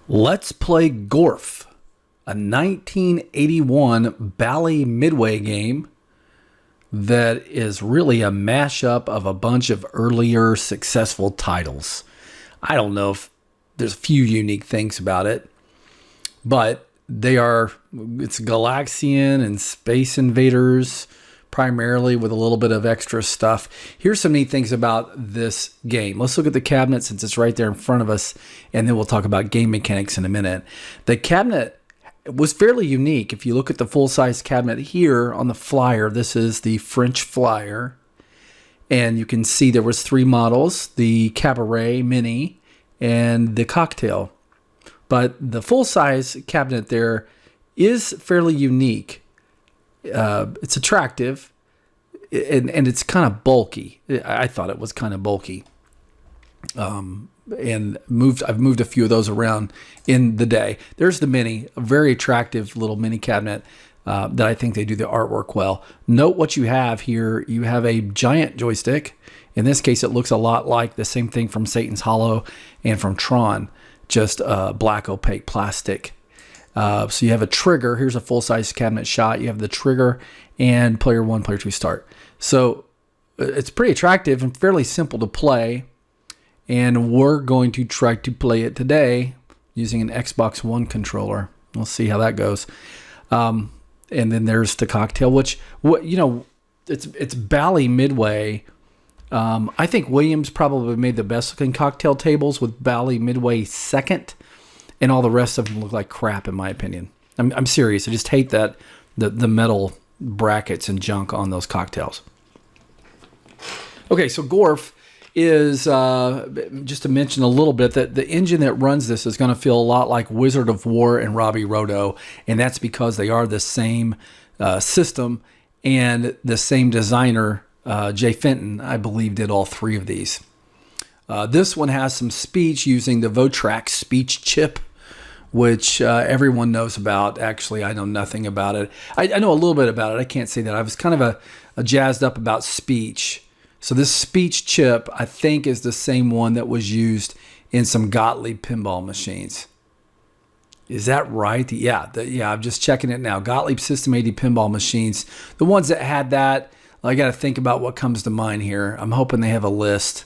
Let's play Gorf, a 1981 Bally Midway game that is really a mashup of a bunch of earlier successful titles. I don't know if there's a few unique things about it, but it's Galaxian and Space Invaders primarily with a little bit of extra stuff. Here's some neat things about this game. Let's look at the cabinet since it's right there in front of us, and then we'll talk about game mechanics in a minute. The cabinet was fairly unique. If you look at the full-size cabinet here on the flyer, this is the French flyer, and you can see there was three models, the Cabaret Mini and the Cocktail. But the full-size cabinet there is fairly unique. It's attractive, and it's kind of bulky. I thought it was kind of bulky. And I've moved a few of those around in the day. There's the Mini, a very attractive little mini cabinet that I think they do the artwork well. Note what you have here. You have a giant joystick. In this case, it looks a lot like the same thing from Satan's Hollow and from Tron, just black opaque plastic. So you have a trigger. Here's a full-size cabinet shot. You have the trigger and player 1, player 2 start. So it's pretty attractive and fairly simple to play. And we're going to try to play it today using an Xbox One controller. We'll see how that goes. And then there's the Cocktail, which it's Bally Midway. I think Williams probably made the best looking cocktail tables, with Bally Midway second. And all the rest of them look like crap, in my opinion. I'm serious. I just hate that the metal brackets and junk on those cocktails. Okay, so Gorf is, just to mention a little bit, that the engine that runs this is going to feel a lot like Wizard of War and Robbie Roto, and that's because they are the same system, and the same designer, Jay Fenton, I believe, did all three of these. This one has some speech using the Votrack speech chip, which everyone knows about. Actually, I know nothing about it. I know a little bit about it. I can't say that. I was kind of a jazzed up about speech. So this speech chip, I think, is the same one that was used in some Gottlieb pinball machines. Is that right? Yeah, I'm just checking it now. Gottlieb System 80 pinball machines. The ones that had that, I got to think about what comes to mind here. I'm hoping they have a list.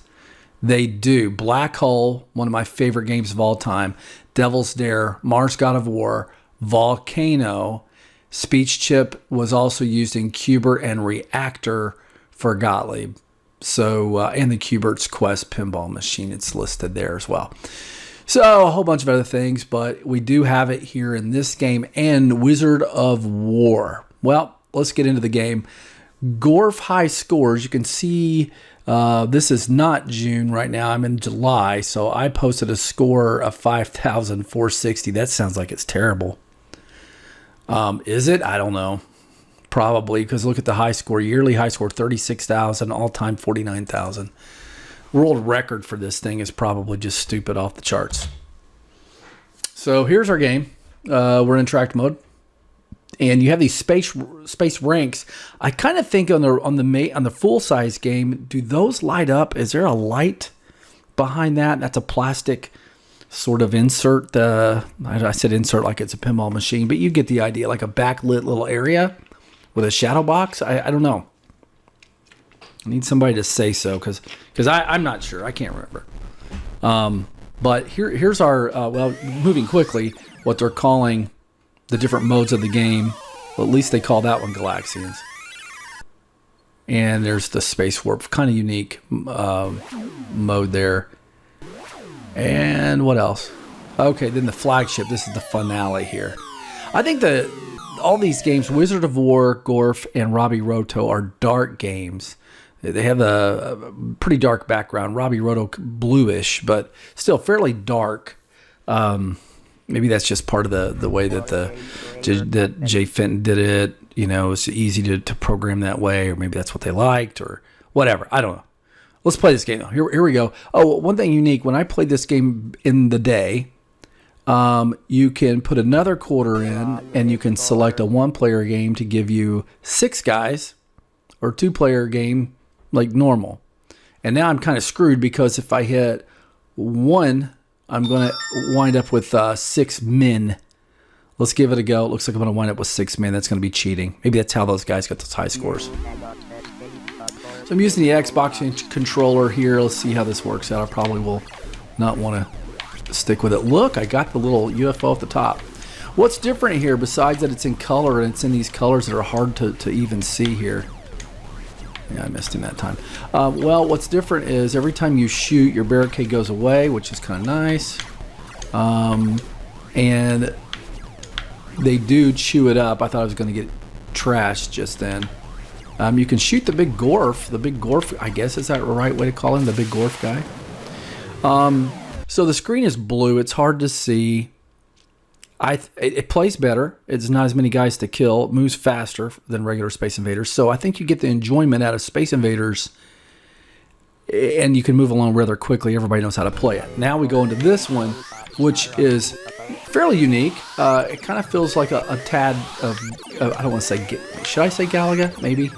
They do. Black Hole, one of my favorite games of all time. Devil's Dare, Mars God of War, Volcano. Speech chip was also used in Qbert and Reactor for Gottlieb. So, and the Qbert's Quest pinball machine, it's listed there as well. So, a whole bunch of other things, but we do have it here in this game and Wizard of War. Well, let's get into the game. Gorf high scores. You can see this is not June right now. I'm in July, so I posted a score of 5,460. That sounds like it's terrible. Is it? I don't know. Probably, because look at the high score. Yearly high score, 36,000. All-time, 49,000. World record for this thing is probably just stupid off the charts. So here's our game. We're in tracked mode. And you have these space ranks. I kind of think on the full size game, do those light up? Is there a light behind that? That's a plastic sort of insert. I said insert like it's a pinball machine, but you get the idea, like a backlit little area with a shadow box. I don't know. I need somebody to say so because I'm not sure. I can't remember. But here's our moving quickly, what they're calling the different modes of the game. Well, at least they call that one Galaxians. And there's the Space Warp, kind of unique mode there. And what else? Okay, then the Flagship. This is the finale here. I think all these games, Wizard of War, Gorf, and Robbie Roto, are dark games. They have a pretty dark background. Robbie Roto bluish, but still fairly dark. Maybe that's just part of the way that Jay Fenton did it. It's easy to program that way, or maybe that's what they liked, or whatever. I don't know. Let's play this game though. Here we go. Oh, one thing unique. When I played this game in the day, you can put another quarter in, and you can select a one-player game to give you 6 guys, or 2-player game like normal. And now I'm kind of screwed because if I hit one I'm going to wind up with 6 men. Let's give it a go. It looks like I'm going to wind up with 6 men. That's going to be cheating. Maybe that's how those guys got those high scores. So I'm using the Xbox controller here. Let's see how this works out. I probably will not want to stick with it. Look, I got the little UFO at the top. What's different here, besides that it's in color, and it's in these colors that are hard to even see here. Yeah, I missed him that time. Well, what's different is every time you shoot, your barricade goes away, which is kind of nice. And they do chew it up. I thought I was going to get trashed just then. You can shoot the big Gorf. The big Gorf, I guess, is that the right way to call him? The big Gorf guy. So the screen is blue. It's hard to see. It plays better. It's not as many guys to kill. It moves faster than regular Space Invaders. So I think you get the enjoyment out of Space Invaders, and you can move along rather quickly. Everybody knows how to play it. Now we go into this one, which is fairly unique. It kind of feels like a tad of, I don't want to say, should I say Galaga? Maybe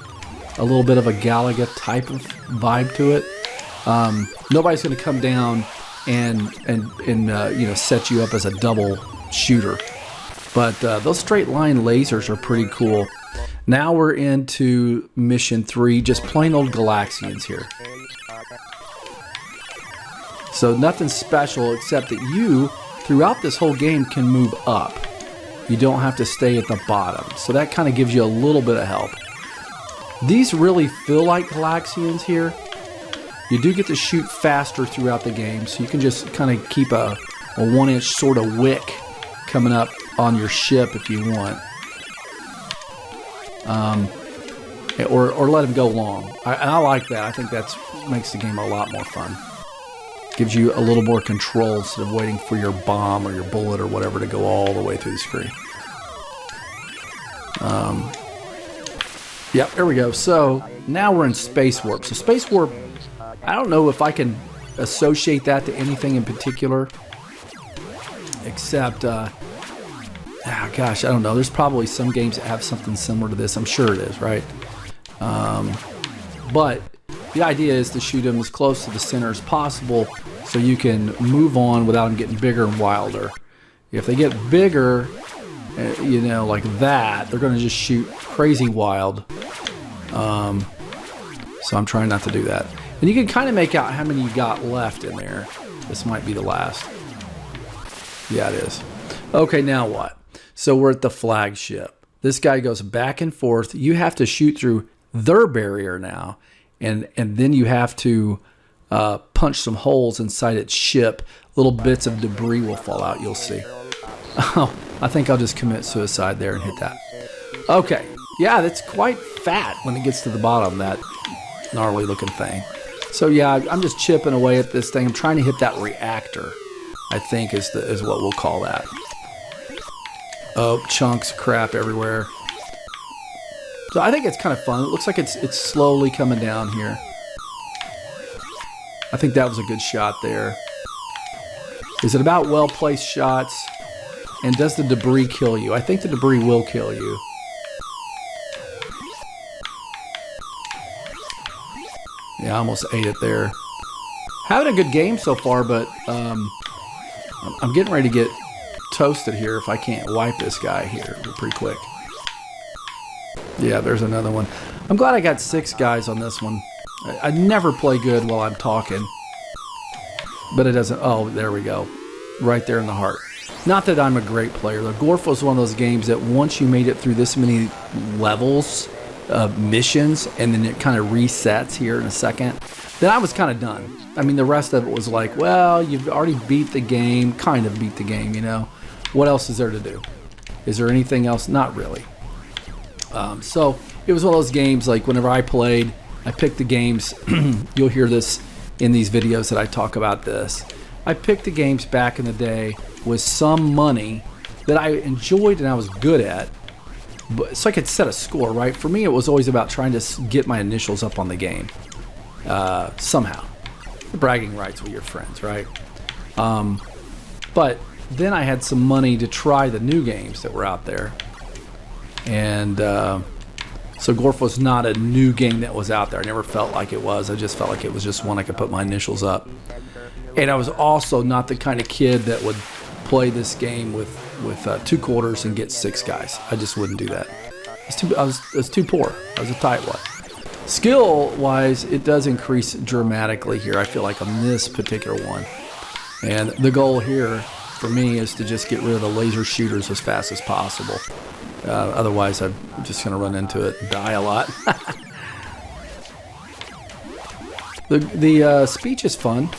a little bit of a Galaga type of vibe to it. Nobody's going to come down and set you up as a double shooter, but those straight line lasers are pretty cool. Now we're into mission 3, just plain old Galaxians here. So nothing special except that you, throughout this whole game, can move up. You don't have to stay at the bottom. So that kind of gives you a little bit of help. These really feel like Galaxians here. You do get to shoot faster throughout the game, so you can just kind of keep a 1-inch sort of wick coming up on your ship if you want. Or let him go long. I like that. I think that makes the game a lot more fun. Gives you a little more control instead of waiting for your bomb or your bullet or whatever to go all the way through the screen. Yep, there we go. So now we're in Space Warp. So Space Warp, I don't know if I can associate that to anything in particular, except, gosh, I don't know. There's probably some games that have something similar to this. I'm sure it is, right? But the idea is to shoot them as close to the center as possible so you can move on without them getting bigger and wilder. If they get bigger, like that, they're going to just shoot crazy wild. So I'm trying not to do that. And you can kind of make out how many you got left in there. This might be the last. Yeah, it is. Okay, now what? So we're at the Flagship. This guy goes back and forth. You have to shoot through their barrier now. And then you have to punch some holes inside its ship. Little bits of debris will fall out, you'll see. Oh, I think I'll just commit suicide there and hit that. Okay, yeah, that's quite fat when it gets to the bottom, that gnarly looking thing. So yeah, I'm just chipping away at this thing. I'm trying to hit that reactor, I think is what we'll call that. Oh, chunks of crap everywhere. So I think it's kind of fun. It looks like it's slowly coming down here. I think that was a good shot there. Is it about well-placed shots? And does the debris kill you? I think the debris will kill you. Yeah, I almost ate it there. Having a good game so far, but I'm getting ready to get toasted here if I can't wipe this guy here pretty quick. Yeah, there's another one. I'm glad I got 6 guys on this one. I never play good while I'm talking. But it doesn't... Oh, there we go. Right there in the heart. Not that I'm a great player. The Gorf was one of those games that once you made it through this many levels of missions, and then it kind of resets here in a second, then I was kind of done. I mean, the rest of it was like, well, you've already beat the game, kind of beat the game, you know. What else is there to do? Is there anything else? Not really. So it was one of those games, like whenever I played, I picked the games. You'll hear this in these videos that I talk about this. I picked the games back in the day with some money that I enjoyed and I was good at, but so I could set a score, right? For me, it was always about trying to get my initials up on the game somehow. The bragging rights with your friends, right? But then I had some money to try the new games that were out there. And so Gorf was not a new game that was out there. I never felt like it was. I just felt like it was just one I could put my initials up. And I was also not the kind of kid that would play this game with 2 quarters and get 6 guys. I just wouldn't do that. I was too poor. I was a tightwad. Skill-wise, it does increase dramatically here, I feel like, on this particular one. And the goal here for me is to just get rid of the laser shooters as fast as possible. Otherwise, I'm just going to run into it and die a lot. The speech is fun.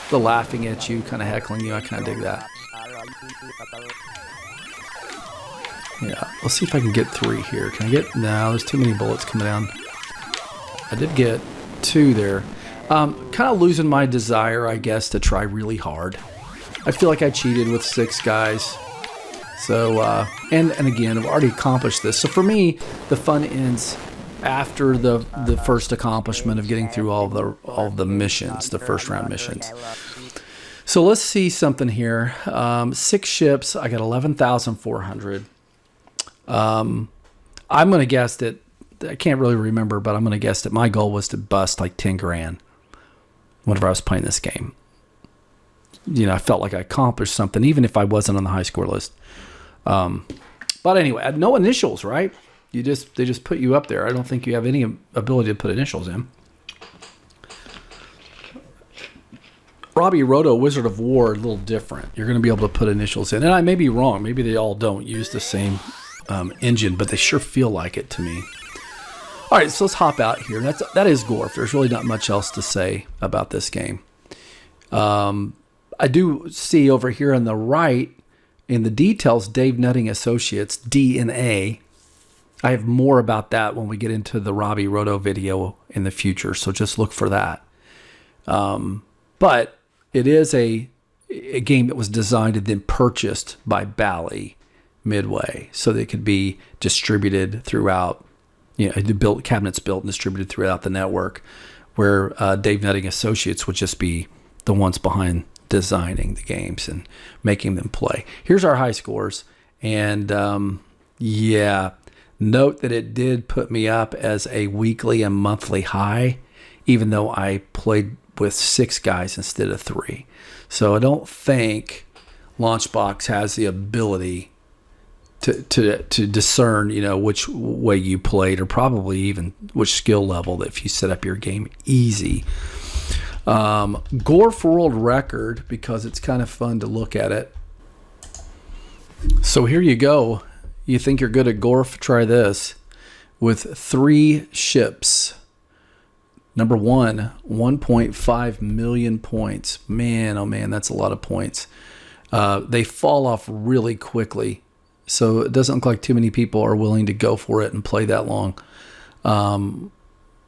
The laughing at you, kind of heckling you, I kind of dig that. Yeah, let's see if I can get 3 here. Can I get... No, there's too many bullets coming down. I did get 2 there. Kind of losing my desire, I guess, to try really hard. I feel like I cheated with 6 guys. So, and again, I've already accomplished this. So for me, the fun ends after the first accomplishment of getting through all of the missions, the first round missions. So let's see something here. 6 ships. I got 11,400. I'm going to guess that, I can't really remember, but I'm going to guess that my goal was to bust like 10 grand whenever I was playing this game. You know, I felt like I accomplished something, even if I wasn't on the high score list. But anyway, no initials, right? They just put you up there. I don't think you have any ability to put initials in. Robbie Roto, Wizard of War, a little different. You're going to be able to put initials in. And I may be wrong. Maybe they all don't use the same engine, but they sure feel like it to me. All right, so let's hop out here. That is Gorf. There's really not much else to say about this game. I do see over here on the right in the details, Dave Nutting Associates, D&A. I have more about that when we get into the Robbie Roto video in the future, so just look for that. But it is a game that was designed and then purchased by Bally, Midway, so they could be distributed throughout, cabinets built and distributed throughout the network, where Dave Nutting Associates would just be the ones behind designing the games and making them play. Here's our high scores, and note that it did put me up as a weekly and monthly high, even though I played with 6 guys instead of 3. So I don't think Launchbox has the ability to discern, which way you played, or probably even which skill level, that if you set up your game easy. Gorf world record, because it's kind of fun to look at it. So here you go. You think you're good at Gorf? Try this. With 3 ships. Number 1, 1.5 million points. Man, oh man, that's a lot of points. They fall off really quickly. So it doesn't look like too many people are willing to go for it and play that long.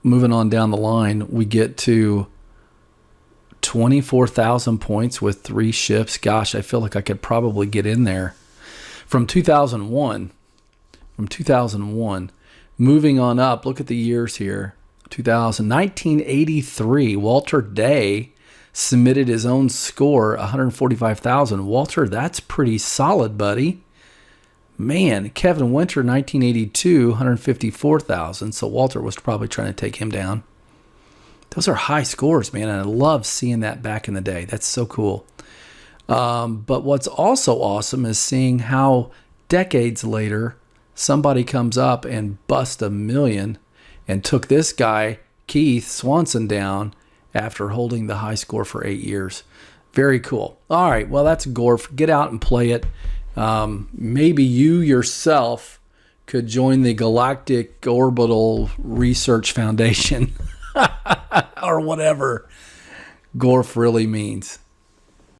Moving on down the line, we get to 24,000 points with 3 ships. Gosh, I feel like I could probably get in there. From 2001. Moving on up, look at the years here. 1983, Walter Day submitted his own score, 145,000. Walter, that's pretty solid, buddy. Man, Kevin Winter, 1982, 154,000. So Walter was probably trying to take him down. Those are high scores, man. And I love seeing that back in the day. That's so cool. But what's also awesome is seeing how decades later, somebody comes up and busts 1 million and took this guy, Keith Swanson, down after holding the high score for 8 years. Very cool. All right, well, that's Gorf. Get out and play it. Maybe you yourself could join the Galactic Orbital Research Foundation or whatever Gorf really means.